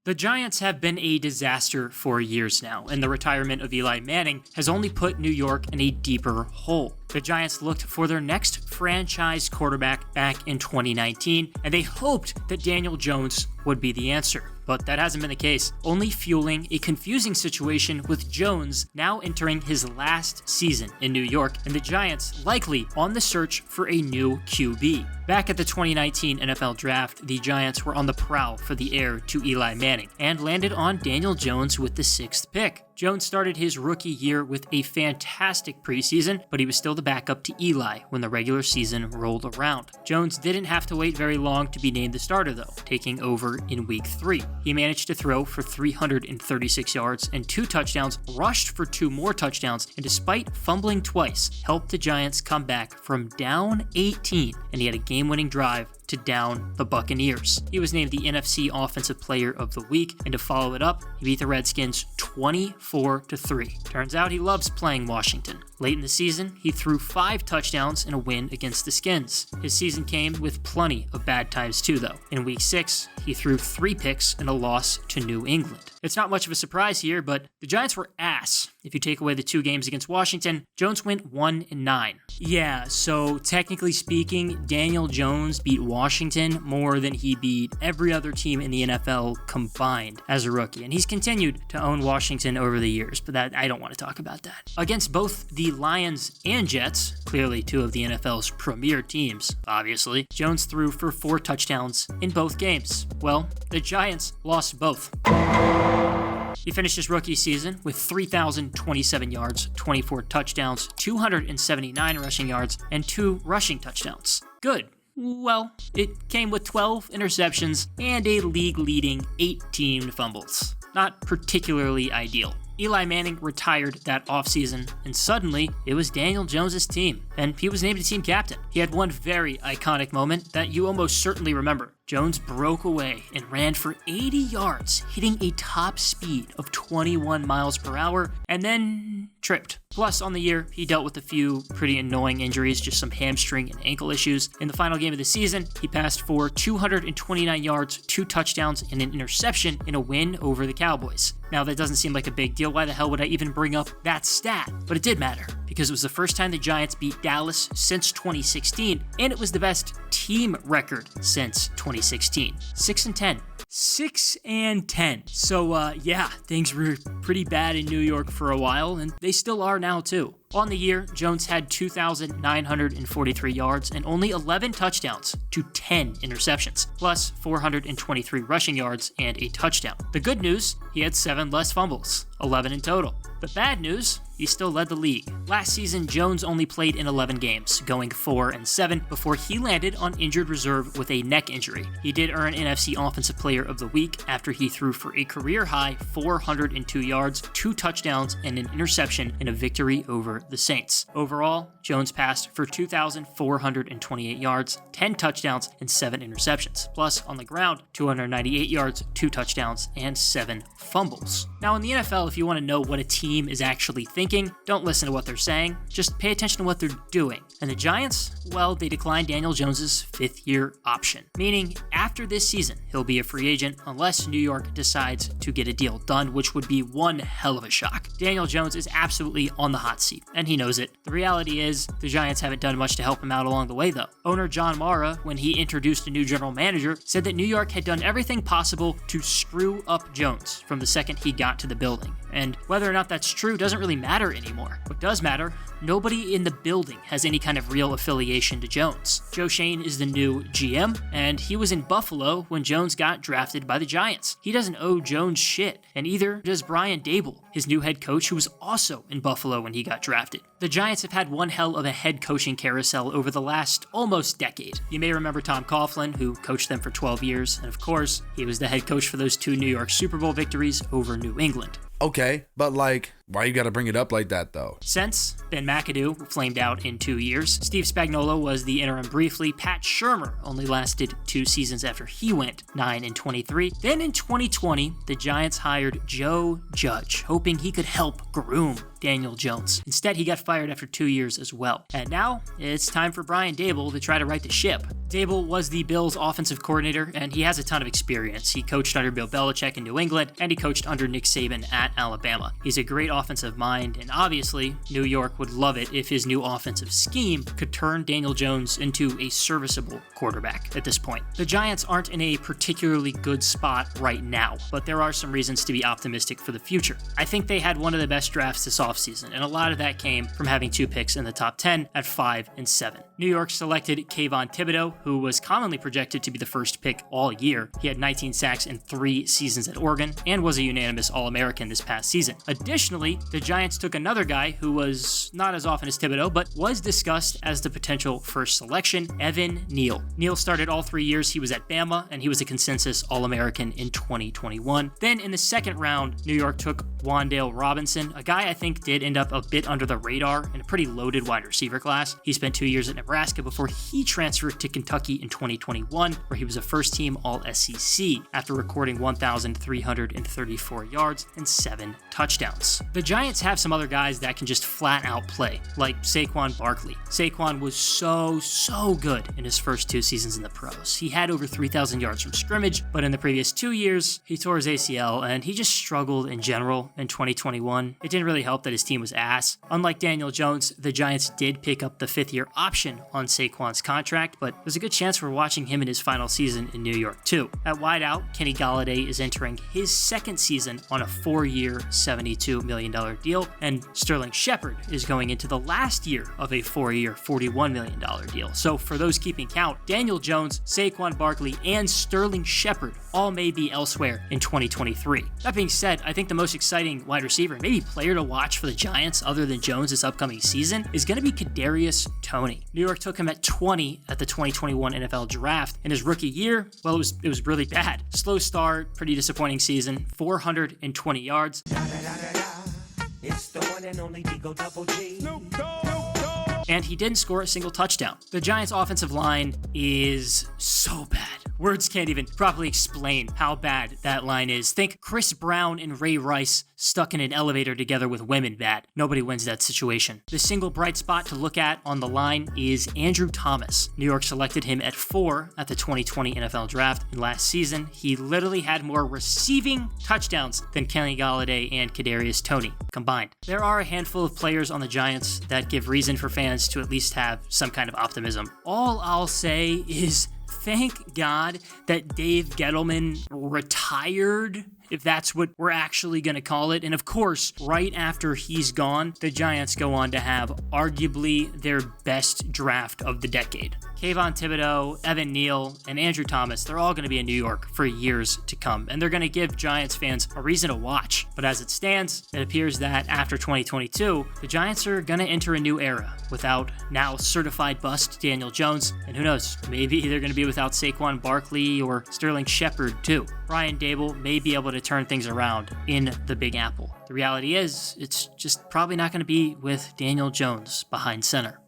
The Giants have been a disaster for years now, and the retirement of Eli Manning has only put New York in a deeper hole. The Giants looked for their next franchise quarterback back in 2019, and they hoped that Daniel Jones would be the answer. But that hasn't been the case, only fueling a confusing situation with Jones now entering his last season in New York, and the Giants likely on the search for a new QB. Back at the 2019 NFL Draft, the Giants were on the prowl for the heir to Eli Manning, and landed on Daniel Jones with the 6th pick. Jones started his rookie year with a fantastic preseason, but he was still the backup to Eli when the regular season rolled around. Jones didn't have to wait very long to be named the starter though, taking over in week 3. He managed to throw for 336 yards and 2 touchdowns, rushed for 2 more touchdowns, and despite fumbling twice, helped the Giants come back from down 18, and he had a game-winning drive to down the Buccaneers. He was named the NFC Offensive Player of the Week, and to follow it up, he beat the Redskins 24-3. Turns out he loves playing Washington. Late in the season, he threw 5 touchdowns in a win against the Skins. His season came with plenty of bad times too though. In week 6, he threw 3 picks in a loss to New England. It's not much of a surprise here, but the Giants were ass. If you take away the 2 games against Washington, Jones went 1-9. Yeah, so technically speaking, Daniel Jones beat Washington more than he beat every other team in the NFL combined as a rookie, and he's continued to own Washington over the years, but that I don't want to talk about that. Against both the Lions and Jets, clearly 2 of the NFL's premier teams, obviously, Jones threw for 4 touchdowns in both games. Well, the Giants lost both. He finished his rookie season with 3,027 yards, 24 touchdowns, 279 rushing yards, and 2 rushing touchdowns. Good. Well, it came with 12 interceptions and a league-leading 18 fumbles. Not particularly ideal. Eli Manning retired that offseason, and suddenly it was Daniel Jones' team, and he was named a team captain. He had one very iconic moment that you almost certainly remember. Jones broke away and ran for 80 yards, hitting a top speed of 21 miles per hour, and then tripped. Plus, on the year, he dealt with a few pretty annoying injuries, just some hamstring and ankle issues. In the final game of the season, he passed for 229 yards, 2 touchdowns, and an interception in a win over the Cowboys. Now, that doesn't seem like a big deal. Why the hell would I even bring up that stat? But it did matter, because it was the first time the Giants beat Dallas since 2016, and it was the best team record since 2016. 6-10. 6-10. So, yeah, things were pretty bad in New York for a while, and they still are now too. On the year, Jones had 2,943 yards and only 11 touchdowns to 10 interceptions, plus 423 rushing yards and a touchdown. The good news, he had 7 less fumbles, 11 in total. The bad news, he still led the league. Last season, Jones only played in 11 games, going 4-7 before he landed on injured reserve with a neck injury. He did earn NFC Offensive Player of the Week after he threw for a career-high 402 yards, 2 touchdowns, and an interception in a victory over the Saints. Overall, Jones passed for 2,428 yards, 10 touchdowns, and 7 interceptions. Plus, on the ground, 298 yards, 2 touchdowns, and 7 fumbles. Now, in the NFL, if you want to know what a team is actually thinking, don't listen to what they're saying, just pay attention to what they're doing. And the Giants, well, they declined Daniel Jones' 5th-year option, meaning after this season, he'll be a free agent unless New York decides to get a deal done, which would be one hell of a shock. Daniel Jones is absolutely on the hot seat, and he knows it. The reality is, the Giants haven't done much to help him out along the way, though. Owner John Mara, when he introduced a new general manager, said that New York had done everything possible to screw up Jones from the second he got to the building. And whether or not that's true doesn't really matter anymore. What does matter, nobody in the building has any kind of real affiliation to Jones. Joe Schoen is the new GM, and he was in Buffalo when Jones got drafted by the Giants. He doesn't owe Jones shit, and either does Brian Daboll, his new head coach, who was also in Buffalo when he got drafted. The Giants have had one hell of a head coaching carousel over the last almost decade. You may remember Tom Coughlin, who coached them for 12 years, and of course, he was the head coach for those 2 New York Super Bowl victories over New England. Okay, but Why you got to bring it up like that, though? Since Ben McAdoo flamed out in 2 years, Steve Spagnuolo was the interim briefly. Pat Shurmur only lasted 2 seasons after he went 9-23. Then in 2020, the Giants hired Joe Judge, hoping he could help groom Daniel Jones. Instead, he got fired after 2 years as well. And now, it's time for Brian Daboll to try to right the ship. Daboll was the Bills' offensive coordinator, and he has a ton of experience. He coached under Bill Belichick in New England, and he coached under Nick Saban at Alabama. He's a great offensive mind, and obviously, New York would love it if his new offensive scheme could turn Daniel Jones into a serviceable quarterback at this point. The Giants aren't in a particularly good spot right now, but there are some reasons to be optimistic for the future. I think they had one of the best drafts this offseason, and a lot of that came from having 2 picks in the top 10 at 5 and 7. New York selected Kayvon Thibodeau, who was commonly projected to be the first pick all year. He had 19 sacks in 3 seasons at Oregon and was a unanimous All-American this past season. Additionally, the Giants took another guy who was not as often as Thibodeau, but was discussed as the potential first selection, Evan Neal. Neal started all 3 years he was at Bama, and he was a consensus All-American in 2021. Then in the second round, New York took Wan'Dale Robinson, a guy I think did end up a bit under the radar in a pretty loaded wide receiver class. He spent 2 years at Nebraska before he transferred to Kentucky in 2021, where he was a first-team All-SEC after recording 1,334 yards and 7 touchdowns. The Giants have some other guys that can just flat-out play, like Saquon Barkley. Saquon was so good in his first 2 seasons in the pros. He had over 3,000 yards from scrimmage, but in the previous 2 years, he tore his ACL, and he just struggled in general in 2021. It didn't really help that his team was ass. Unlike Daniel Jones, the Giants did pick up the 5th-year option on Saquon's contract, but there's a good chance we're watching him in his final season in New York too. At wideout, Kenny Golladay is entering his 2nd season on a 4-year, $72 million deal, and Sterling Shepard is going into the last year of a 4-year, $41 million deal. So for those keeping count, Daniel Jones, Saquon Barkley, and Sterling Shepard all may be elsewhere in 2023. That being said, I think the most exciting wide receiver, maybe player to watch for the Giants other than Jones this upcoming season, is going to be Kadarius Toney. New York took him at 20 at the 2021 NFL Draft. In his rookie year, well, it was really bad. Slow start, pretty disappointing season, 420 yards. It's the one and only Daboll G. And he didn't score a single touchdown. The Giants' offensive line is so bad. Words can't even properly explain how bad that line is. Think Chris Brown and Ray Rice stuck in an elevator together with women bad. Nobody wins that situation. The single bright spot to look at on the line is Andrew Thomas. New York selected him at 4 at the 2020 NFL Draft, and last season, he literally had more receiving touchdowns than Kenny Golladay and Kadarius Toney combined. There are a handful of players on the Giants that give reason for fans to at least have some kind of optimism. All I'll say is thank God that Dave Gettleman retired, if that's what we're actually going to call it. And of course, right after he's gone, the Giants go on to have arguably their best draft of the decade. Kayvon Thibodeau, Evan Neal, and Andrew Thomas, they're all going to be in New York for years to come, and they're going to give Giants fans a reason to watch. But as it stands, it appears that after 2022, the Giants are going to enter a new era without now certified bust Daniel Jones, and who knows, maybe they're going to be without Saquon Barkley or Sterling Shepard too. Brian Daboll may be able to turn things around in the Big Apple. The reality is, it's just probably not going to be with Daniel Jones behind center.